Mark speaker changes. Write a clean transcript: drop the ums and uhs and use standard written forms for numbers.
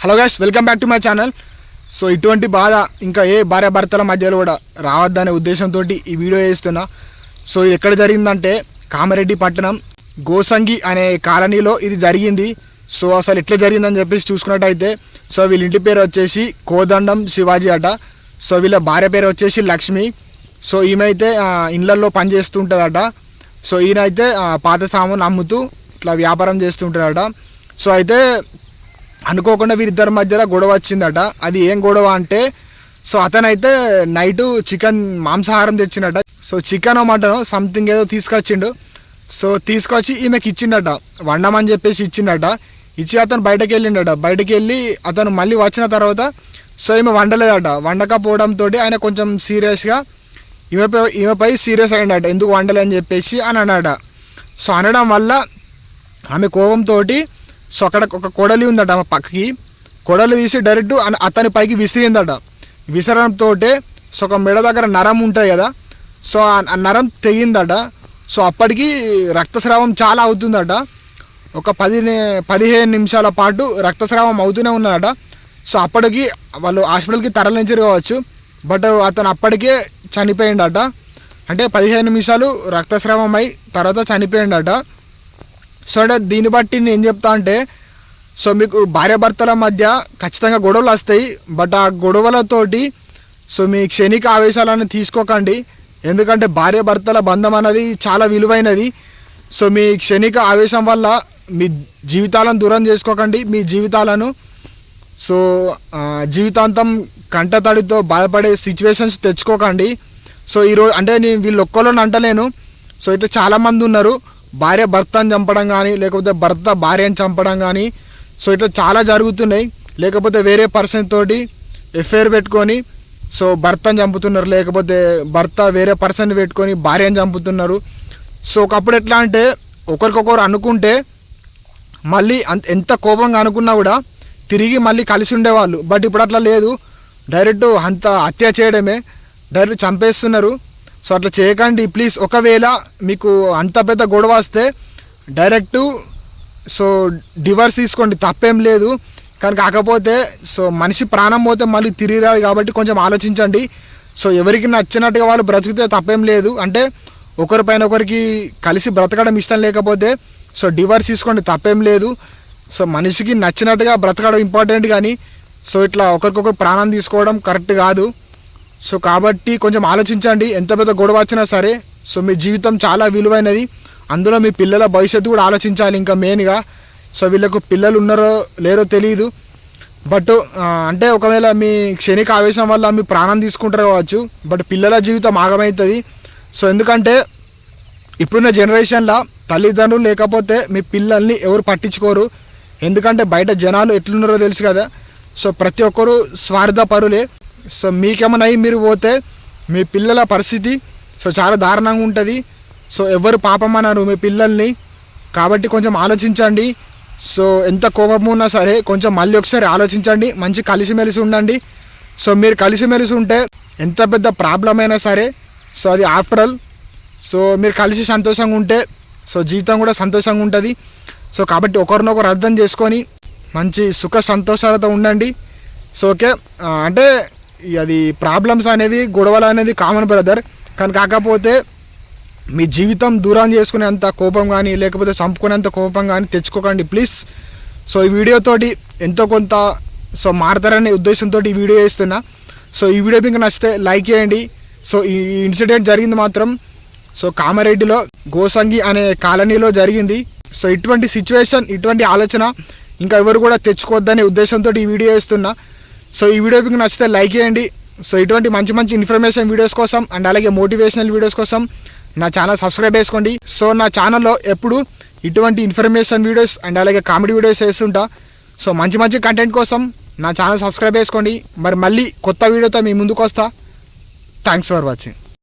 Speaker 1: Hello guys, welcome back to my channel. So ఇటువంటి బాధ ఇంకా ఏ భార్య భర్తల మధ్యలో కూడా రావద్దనే ఉద్దేశంతో ఈ వీడియో చేస్తున్నా. సో ఇది ఎక్కడ జరిగిందంటే కామారెడ్డి పట్టణం గోసంగి అనే కాలనీలో ఇది జరిగింది. సో అసలు ఎట్లా జరిగిందని చెప్పేసి చూసుకున్నట్టయితే, సో వీళ్ళ ఇంటి పేరు వచ్చేసి కోదండం శివాజీ అట. సో వీళ్ళ భార్య పేరు వచ్చేసి లక్ష్మి. సో ఈమె అయితే ఇళ్ళల్లో పని చేస్తుంటుందట. సో ఈయన అయితే పాత సామాను అమ్ముతూ ఇట్లా వ్యాపారం చేస్తుంటాడట. సో అయితే అనుకోకుండా వీరిద్దరి మధ్యలో గొడవ వచ్చిందట. అది ఏం గొడవ అంటే, సో అతనైతే నైటు చికెన్ మాంసాహారం తెచ్చిండట. సో చికెన్ మటన్ సంథింగ్ ఏదో తీసుకొచ్చిండు. సో తీసుకొచ్చి ఈమెకి ఇచ్చిండట, వండమని చెప్పేసి ఇచ్చిండట. ఇచ్చి అతను బయటకు వెళ్ళిండట. బయటకు వెళ్ళి అతను మళ్ళీ వచ్చిన తర్వాత సో ఈమె వండలేదట. వండకపోవడంతో ఆయన కొంచెం సీరియస్గా ఈమెపై సీరియస్ అయ్యిండట, ఎందుకు వండలే అని చెప్పేసి అని అన్నాడ. సో అనడం వల్ల ఆమె కోపంతో సో అక్కడ ఒక కొడలి ఉందట ఆమె పక్కకి, కొడలు తీసి డైరెక్ట్ అతని పైకి విసిరిందట. విసరడంతో సో ఒక మెడ దగ్గర నరం ఉంటుంది కదా, సో ఆ నరం తెగిందట. సో అప్పటికి రక్తస్రావం చాలా అవుతుందట. ఒక 15 నిమిషాల పాటు రక్తస్రావం అవుతూనే ఉన్నదట. సో అప్పటికి వాళ్ళు హాస్పిటల్కి తరలించారు కావచ్చు, బట్ అతను అప్పటికే చనిపోయిండట. అంటే 15 నిమిషాలు రక్తస్రావం అయి తర్వాత చనిపోయిండట. సో అంటే దీన్ని బట్టి నేను ఏం చెప్తా అంటే, సో మీకు భార్యాభర్తల మధ్య ఖచ్చితంగా గొడవలు వస్తాయి, బట్ ఆ గొడవలతోటి సో మీ క్షణిక ఆవేశాలను తీసుకోకండి. ఎందుకంటే భార్యాభర్తల బంధం అనేది చాలా విలువైనది. సో మీ క్షణిక ఆవేశం వల్ల మీ జీవితాలను దూరం చేసుకోకండి. మీ జీవితాలను సో జీవితాంతం కంటతడితో బాధపడే సిచ్యువేషన్స్ తెచ్చుకోకండి. సో ఈరోజు అంటే నేను వీళ్ళు ఒక్కళ్ళని అంటలేను. సో ఇట్లా చాలామంది ఉన్నారు, భార్య భర్తను చంపడం కానీ, లేకపోతే భర్త భార్యను చంపడం కానీ, సో ఇట్లా చాలా జరుగుతున్నాయి. లేకపోతే వేరే పర్సన్ తోటి ఎఫ్ఐఆర్ పెట్టుకొని సో భర్తను చంపుతున్నారు, లేకపోతే భర్త వేరే పర్సన్ పెట్టుకొని భార్యను చంపుతున్నారు. సో ఒకప్పుడు ఎట్లా అంటే ఒకరికొకరు అనుకుంటే మళ్ళీ ఎంత కోపంగా అనుకున్నా కూడా తిరిగి మళ్ళీ కలిసి ఉండేవాళ్ళు. బట్ ఇప్పుడు అట్లా లేదు, డైరెక్ట్ హత్య చేయడమే, డైరెక్ట్ చంపేస్తున్నారు. సో అట్లా చేయకండి ప్లీజ్. ఒకవేళ మీకు అంత పెద్ద గొడవ వస్తే డైరెక్టు సో డివర్స్ తీసుకోండి, తప్పేం లేదు. కానీ కాకపోతే సో మనిషి ప్రాణం పోతే మళ్ళీ తిరిగి రాదు కాబట్టి కొంచెం ఆలోచించండి. సో ఎవరికి నచ్చినట్టుగా వాళ్ళు బ్రతికితే తప్పేం లేదు. అంటే ఒకరిపైన ఒకరికి కలిసి బ్రతకడం ఇష్టం లేకపోతే సో డివర్స్ తీసుకోండి, తప్పేం లేదు. సో మనిషికి నచ్చినట్టుగా బ్రతకడం ఇంపార్టెంట్, కానీ సో ఇట్లా ఒకరికొకరు ప్రాణం తీసుకోవడం కరెక్ట్ కాదు. సో కాబట్టి కొంచెం ఆలోచించండి. ఎంత పెద్ద గొడవ వచ్చినా సరే సో మీ జీవితం చాలా విలువైనది. అందులో మీ పిల్లల భవిష్యత్తు కూడా ఆలోచించాలి ఇంకా మెయిన్గా. సో వీళ్ళకు పిల్లలు ఉన్నారో లేరో తెలియదు, బట్ అంటే ఒకవేళ మీ క్షణిక ఆవేశం వల్ల మీ ప్రాణం తీసుకుంటారు కావచ్చు, బట్ పిల్లల జీవితం ఆగమవుతుంది. సో ఎందుకంటే ఇప్పుడున్న జనరేషన్లో తల్లిదండ్రులు లేకపోతే మీ పిల్లల్ని ఎవరు పట్టించుకోరు. ఎందుకంటే బయట జనాలు ఎట్లున్నారో తెలుసు కదా. సో ప్రతి ఒక్కరు స్వార్థపరులే. సో మీకేమైనా మీరు పోతే మీ పిల్లల పరిస్థితి సో చాలా దారుణంగా ఉంటుంది. సో ఎవరు పాపం అన్నారు మీ పిల్లల్ని. కాబట్టి కొంచెం ఆలోచించండి. సో ఎంత కోపం ఉన్నా సరే కొంచెం మళ్ళీ ఒకసారి ఆలోచించండి, మంచి కలిసిమెలిసి ఉండండి. సో మీరు కలిసిమెలిసి ఉంటే ఎంత పెద్ద ప్రాబ్లం అయినా సరే సో అది ఆఫ్టర్ ఆల్ సో మీరు కలిసి సంతోషంగా ఉంటే సో జీవితం కూడా సంతోషంగా ఉంటుంది. సో కాబట్టి ఒకరినొకరు అర్థం చేసుకొని మంచి సుఖ సంతోషాలతో ఉండండి. సో ఓకే, అంటే అది ప్రాబ్లమ్స్ అనేవి గొడవలు అనేది కామన్ బ్రదర్, కానీ కాకపోతే మీ జీవితం దూరం చేసుకునేంత కోపం కానీ, లేకపోతే చంపుకునేంత కోపం కానీ తెచ్చుకోకండి ప్లీజ్. సో ఈ వీడియోతోటి ఎంతో కొంత సో మారతారనే ఉద్దేశంతో ఈ వీడియో చేస్తున్నా. సో ఈ వీడియో మీకు నచ్చితే లైక్ చేయండి. సో ఈ ఇన్సిడెంట్ జరిగింది మాత్రం సో కామారెడ్డిలో గోసంగి అనే కాలనీలో జరిగింది. సో ఇటువంటి సిచ్యువేషన్, ఇటువంటి ఆలోచన ఇంకా ఎవరు కూడా తెచ్చుకోవద్దనే ఉద్దేశంతో ఈ వీడియో చేస్తున్నా. సో ఈ వీడియో మీకు నచ్చితే లైక్ చేయండి. సో ఇటువంటి మంచి మంచి ఇన్ఫర్మేషన్ వీడియోస్ కోసం అండ్ అలాగే మోటివేషనల్ వీడియోస్ కోసం నా ఛానల్ సబ్స్క్రైబ్ చేసుకోండి. సో నా ఛానల్లో ఎప్పుడు ఇటువంటి ఇన్ఫర్మేషన్ వీడియోస్ అండ్ అలాగే కామెడీ వీడియోస్ చేస్తుంటా. సో మంచి మంచి కంటెంట్ కోసం నా ఛానల్ సబ్స్క్రైబ్ చేసుకోండి. మరి మళ్ళీ కొత్త వీడియోతో మీ ముందుకు వస్తా. Thanks for watching.